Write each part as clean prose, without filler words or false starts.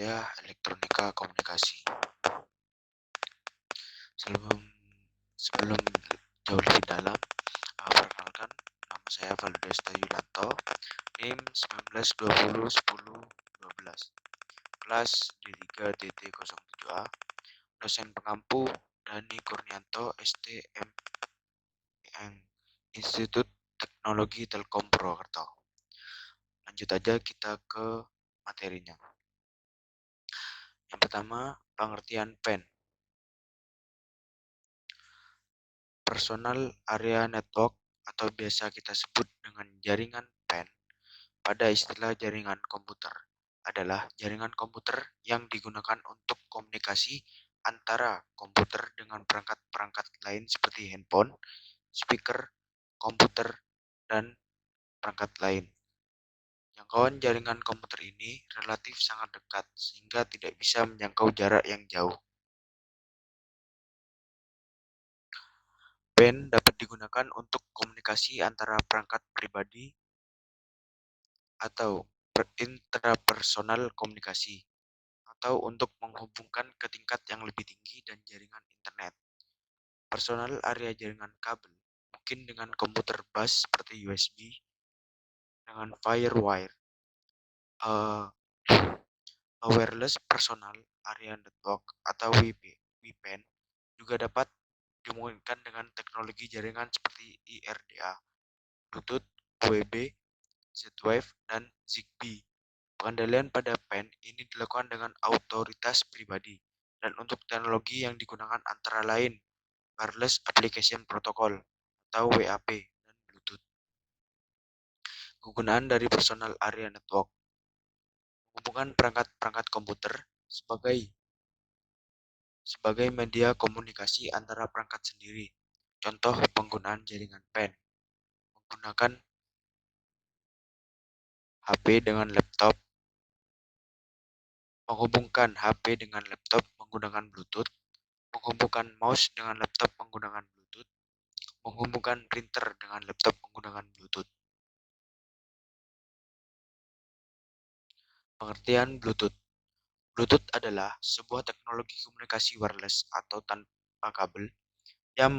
kuliah Elektronika Komunikasi. Sebelum jauh lebih dalam, perkenalkan, nama saya Valdesta Yulanto, NIM 19201012, kelas D3DT07A, dosen pengampu Dani Kurnianto, STMEN, Institut Teknologi Telkom Purwokerto. Lanjut aja kita ke materinya. Yang pertama, pengertian PAN. Personal Area Network atau biasa kita sebut dengan jaringan PAN pada istilah jaringan komputer adalah jaringan komputer yang digunakan untuk komunikasi antara komputer dengan perangkat-perangkat lain seperti handphone, speaker, komputer, dan perangkat lain. Jangkauan jaringan komputer ini relatif sangat dekat sehingga tidak bisa menjangkau jarak yang jauh. PAN dapat digunakan untuk komunikasi antara perangkat pribadi atau intrapersonal komunikasi, atau untuk menghubungkan ke tingkat yang lebih tinggi dan jaringan internet. Personal area jaringan kabel mungkin dengan komputer bus seperti USB, dengan Firewire. Wireless Personal Area Network atau WPN juga dapat dimungkinkan dengan teknologi jaringan seperti IRDA, Bluetooth, UWB, Z-Wave, dan Zigbee. Pengendalian pada PAN ini dilakukan dengan otoritas pribadi, dan untuk teknologi yang digunakan antara lain Wireless Application Protocol atau WAP dan Bluetooth. Kegunaan dari Personal Area Network menghubungkan perangkat-perangkat komputer sebagai media komunikasi antara perangkat sendiri. Contoh penggunaan jaringan PAN menggunakan HP dengan laptop, menghubungkan HP dengan laptop menggunakan Bluetooth, menghubungkan mouse dengan laptop menggunakan Bluetooth, menghubungkan printer dengan laptop menggunakan Bluetooth. Pengertian Bluetooth. Bluetooth adalah sebuah teknologi komunikasi wireless atau tanpa kabel yang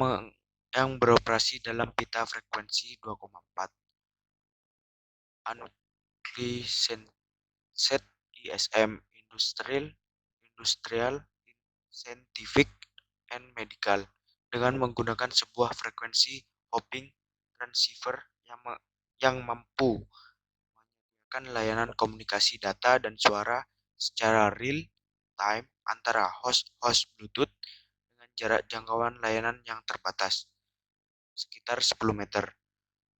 beroperasi dalam pita frekuensi 2,4 Unlicensed ISM Industrial, Scientific, and Medical dengan menggunakan sebuah frekuensi hopping transceiver yang mampu menyediakan layanan komunikasi data dan suara secara real time antara host-host Bluetooth dengan jarak jangkauan layanan yang terbatas, sekitar 10 meter.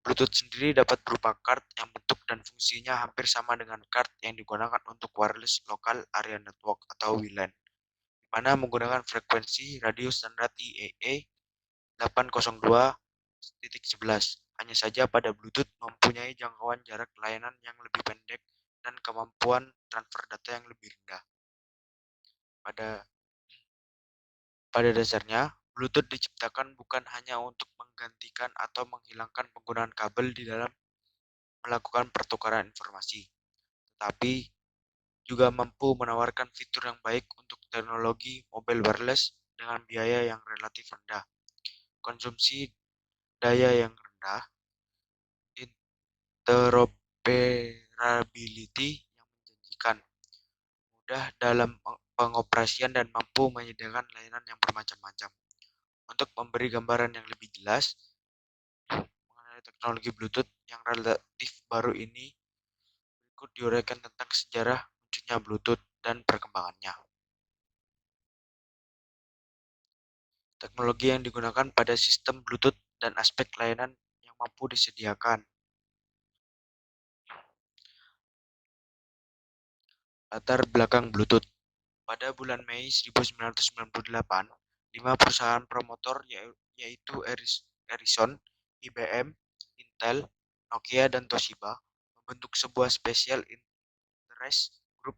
Bluetooth sendiri dapat berupa card yang bentuk dan fungsinya hampir sama dengan card yang digunakan untuk Wireless Local Area Network atau WLAN, di mana menggunakan frekuensi radio standar IEEE 802.11. Hanya saja pada Bluetooth mempunyai jangkauan jarak layanan yang lebih pendek dan kemampuan transfer data yang lebih rendah. Pada dasarnya, Bluetooth diciptakan bukan hanya untuk menggantikan atau menghilangkan penggunaan kabel di dalam melakukan pertukaran informasi, tetapi juga mampu menawarkan fitur yang baik untuk teknologi mobile wireless dengan biaya yang relatif rendah, konsumsi daya yang rendah, interoperability yang menjanjikan, mudah dalam pengoperasian dan mampu menyediakan layanan yang bermacam-macam. Untuk memberi gambaran yang lebih jelas mengenai teknologi Bluetooth yang relatif baru ini, berikut diuraikan tentang sejarah munculnya Bluetooth dan perkembangannya. Teknologi yang digunakan pada sistem Bluetooth dan aspek layanan yang mampu disediakan. Latar belakang Bluetooth. Pada bulan Mei 1998, 5 perusahaan promotor yaitu Ericsson, IBM, Intel, Nokia, dan Toshiba membentuk sebuah special interest group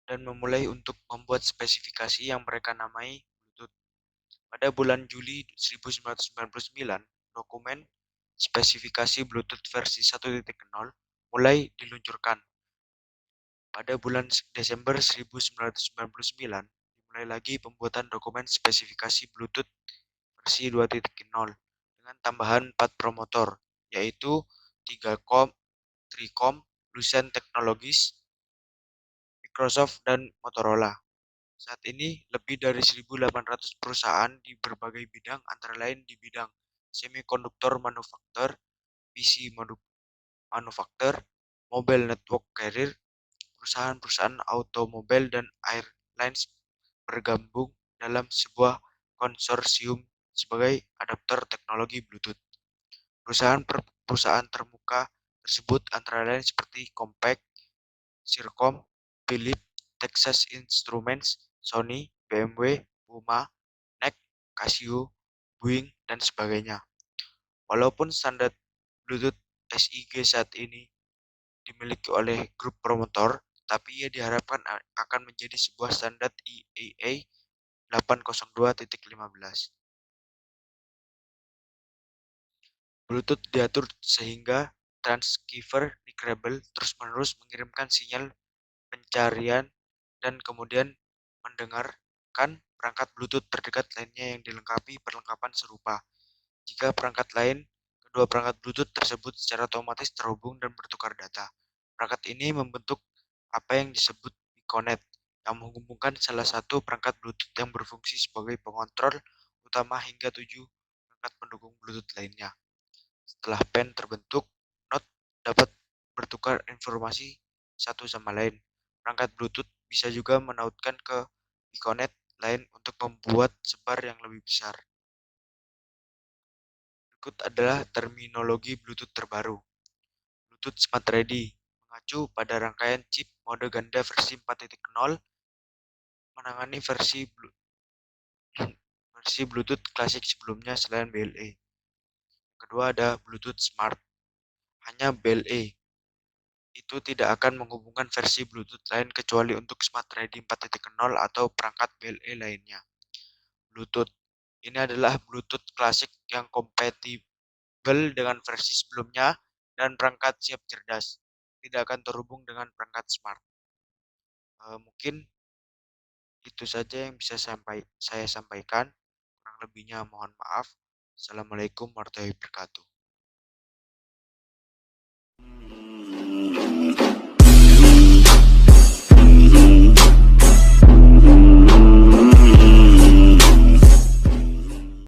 dan memulai untuk membuat spesifikasi yang mereka namai Bluetooth. Pada bulan Juli 1999, dokumen spesifikasi Bluetooth versi 1.0 mulai diluncurkan. Pada bulan Desember 1999, dimulai lagi pembuatan dokumen spesifikasi Bluetooth versi 2.0 dengan tambahan 4 promotor, yaitu 3COM, Tricom, Lucent Technologies, Microsoft, dan Motorola. Saat ini, lebih dari 1.800 perusahaan di berbagai bidang, antara lain di bidang semikonduktor manufaktur, PC manufaktur, mobile network carrier, perusahaan-perusahaan automobil, dan airlines bergabung dalam sebuah konsorsium sebagai adapter teknologi Bluetooth. Perusahaan termuka tersebut antara lain seperti Compaq, Sircom, Philips, Texas Instruments, Sony, BMW, Puma, NEC, Casio, Boeing, dan sebagainya. Walaupun standar Bluetooth SIG saat ini dimiliki oleh grup promotor, tapi ia diharapkan akan menjadi sebuah standar IEEE 802.15. Bluetooth diatur sehingga transceiver kabel terus-menerus mengirimkan sinyal pencarian dan kemudian mendengarkan perangkat Bluetooth terdekat lainnya yang dilengkapi perlengkapan serupa. Jika perangkat lain, kedua perangkat Bluetooth tersebut secara otomatis terhubung dan bertukar data. Perangkat ini membentuk apa yang disebut Piconet, yang menghubungkan salah satu perangkat Bluetooth yang berfungsi sebagai pengontrol utama hingga 7 perangkat pendukung Bluetooth lainnya. Setelah pen terbentuk, node dapat bertukar informasi satu sama lain. Perangkat Bluetooth bisa juga menautkan ke Piconet lain untuk membuat sebar yang lebih besar. Berikut adalah terminologi Bluetooth terbaru. Bluetooth Smart Ready mengacu pada rangkaian chip mode ganda versi 4.0 menangani versi Bluetooth klasik sebelumnya selain BLE. Kedua ada Bluetooth Smart, hanya BLE. Itu tidak akan menghubungkan versi Bluetooth lain kecuali untuk Smart Ready 4.0 atau perangkat BLE lainnya. Bluetooth. Ini adalah Bluetooth klasik yang kompatibel dengan versi sebelumnya dan perangkat siap cerdas. Tidak akan terhubung dengan perangkat smart. Mungkin itu saja yang bisa saya sampaikan. Kurang lebihnya mohon maaf. Assalamualaikum warahmatullahi wabarakatuh.